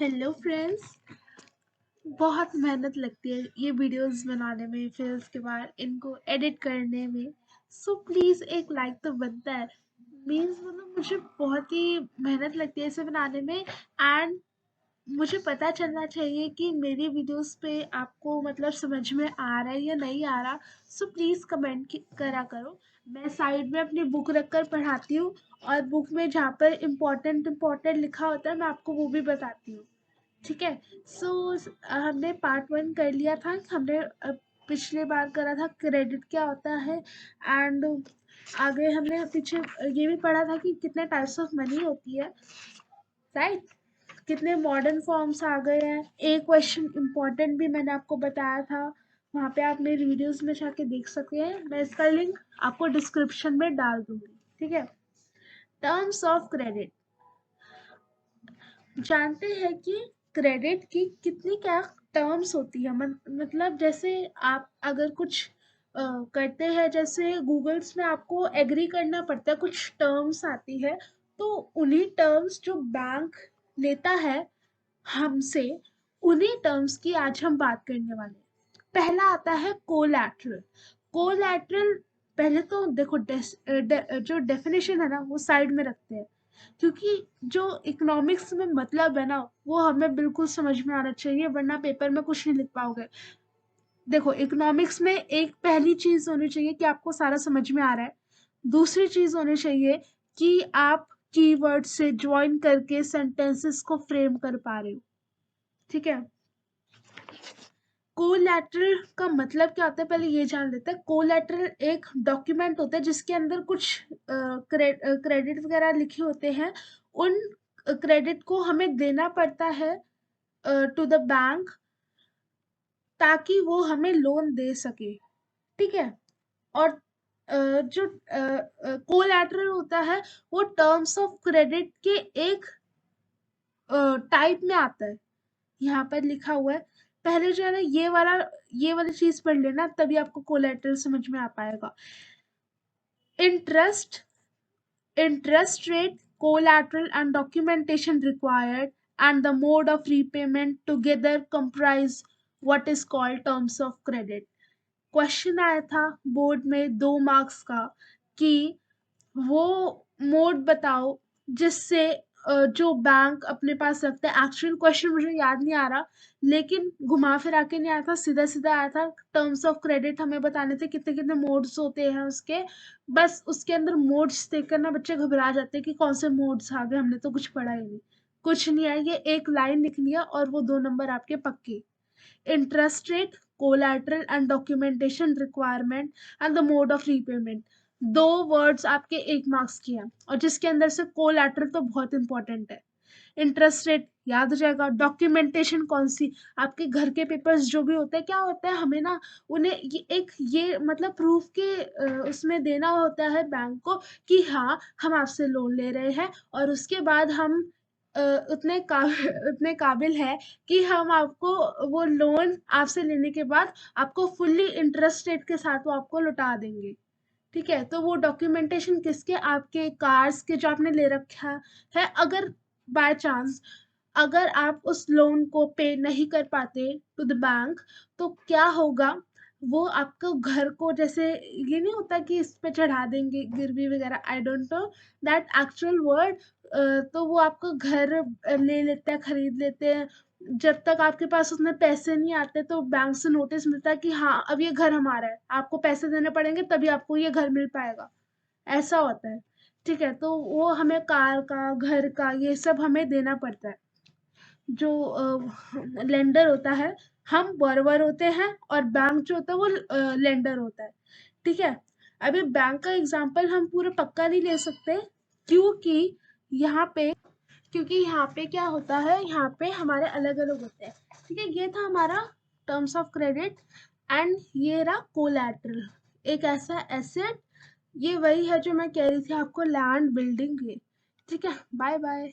Hello friends. बहुत मेहनत लगती है ये वीडियोस बनाने में, फिर उसके बाद इनको एडिट करने में। सो प्लीज़ एक लाइक तो बनता है। मीन्स मतलब मुझे बहुत ही मेहनत लगती है इसे बनाने में। एंड मुझे पता चलना चाहिए कि मेरी वीडियोस पे आपको मतलब समझ में आ रहा है या नहीं आ रहा। सो प्लीज़ कमेंट करा करो। मैं साइड में अपनी बुक रख कर पढ़ाती हूँ, और बुक में जहाँ पर इम्पोर्टेंट लिखा होता है मैं आपको वो भी बताती हूँ। ठीक है। सो हमने पार्ट वन कर लिया था। हमने पिछले बार करा था क्रेडिट क्या होता है। एंड आगे हमने पीछे ये भी पढ़ा था कि कितने टाइप्स ऑफ मनी होती है, राइट। कितने मॉडर्न फॉर्म्स आ गए हैं। एक क्वेश्चन इम्पोर्टेंट भी मैंने आपको बताया था, वहाँ पे आप मेरी वीडियोस में जाके देख सकते हैं। मैं इसका लिंक आपको डिस्क्रिप्शन में डाल दूंगी। ठीक है। Terms of credit. जानते हैं कि क्रेडिट की कितनी क्या टर्म्स होती है। मतलब जैसे आप अगर कुछ करते हैं, जैसे गूगल्स में आपको एग्री करना पड़ता है, कुछ टर्म्स आती है, तो उन्हीं टर्म्स जो बैंक लेता है हमसे, उन्हीं टर्म्स की आज हम बात करने वाले हैं। पहला आता है कोलैटरल। कोलैटरल पहले तो देखो जो डेफिनेशन है ना वो साइड में रखते हैं, क्योंकि जो इकोनॉमिक्स में मतलब है ना वो हमें बिल्कुल समझ में आना चाहिए, वरना पेपर में कुछ नहीं लिख पाओगे। देखो, इकोनॉमिक्स में एक पहली चीज होनी चाहिए कि आपको सारा समझ में आ रहा है। दूसरी चीज होनी चाहिए कि आप कीवर्ड से ज्वाइन करके सेंटेंसेस को फ्रेम कर पा रहे हो। ठीक है। कोलैटरल का मतलब क्या होता है पहले ये जान लेते हैं। कोलैटरल एक डॉक्यूमेंट होता है जिसके अंदर कुछ क्रेडिट वगैरह लिखे होते हैं। उन क्रेडिट को हमें देना पड़ता है टू द बैंक, ताकि वो हमें लोन दे सके। ठीक है। और जो कोलैटरल होता है वो टर्म्स ऑफ क्रेडिट के एक टाइप में आता है। यहाँ पर लिखा हुआ है। पहले जो है ना ये वाली चीज पढ़ लेना, तभी आपको कोलैटरल समझ में आ पाएगा। Interest, interest rate, collateral and documentation required, and the mode of repayment together comprise what is called terms of credit. Question आया था बोर्ड में 2 मार्क्स का कि वो मोड बताओ जिससे जो बैंक अपने पास रखते हैं। एक्चुअल क्वेश्चन मुझे याद नहीं आ रहा, लेकिन घुमा फिरा के नहीं आया था, सीधा सीधा आया था। टर्म्स ऑफ क्रेडिट हमें बताने थे कितने कितने मोड्स होते हैं उसके। बस उसके अंदर मोड्स देखकर ना बच्चे घबरा जाते हैं कि कौन से मोड्स आ गए, हमने तो कुछ पढ़ा ही नहीं। कुछ नहीं है, ये एक लाइन लिख लिया और वो 2 नंबर आपके पक्के। Interest rate, collateral and documentation requirement, and the mode of repayment. 2 words आपके 1 मार्क्स के हैं, और जिसके अंदर से कोलैटरल तो बहुत इंपॉर्टेंट है। इंटरेस्ट रेट याद हो जाएगा। डॉक्यूमेंटेशन कौन सी, आपके घर के पेपर्स जो भी होते हैं, क्या होता है हमें ना उन्हें ये मतलब प्रूफ के उसमें देना होता है बैंक को कि हाँ हम आपसे लोन ले रहे हैं, और उसके बाद हम अ, उतने काबिल है कि हम आपको वो लोन आपसे लेने के बाद आपको फुल्ली इंटरेस्ट रेट के साथ वो आपको लौटा देंगे। ठीक है। तो वो डॉक्यूमेंटेशन किसके, आपके कार्स के जो आपने ले रखा है। अगर बाय चांस अगर आप उस लोन को पे नहीं कर पाते टू द बैंक, तो क्या होगा, वो आपको घर को, जैसे ये नहीं होता कि इस पे चढ़ा देंगे गिरवी वगैरह, I don't know that actual word. तो वो आपको घर ले लेते हैं, खरीद लेते हैं। जब तक आपके पास उतने पैसे नहीं आते तो बैंक से नोटिस मिलता है कि हाँ अब ये घर हमारा है, आपको पैसे देने पड़ेंगे तभी आपको ये घर मिल पाएगा। ऐसा होता है। ठीक है। तो वो हमें कार का, घर का, ये सब हमें देना पड़ता है। जो लेंडर होता है, हम borrower होते हैं, और बैंक जो होता है वो लेंडर होता है। ठीक है। अभी बैंक का एग्जांपल हम पूरा पक्का नहीं ले सकते, क्योंकि यहाँ पे क्योंकि यहाँ पे क्या होता है, यहाँ पे हमारे अलग अलग होते हैं। ठीक है। ये था हमारा टर्म्स ऑफ क्रेडिट। एंड ये रहा कोलैटरल, एक ऐसा एसेट। ये वही है जो मैं कह रही थी आपको, लैंड, बिल्डिंग, ये। ठीक है। Bye bye.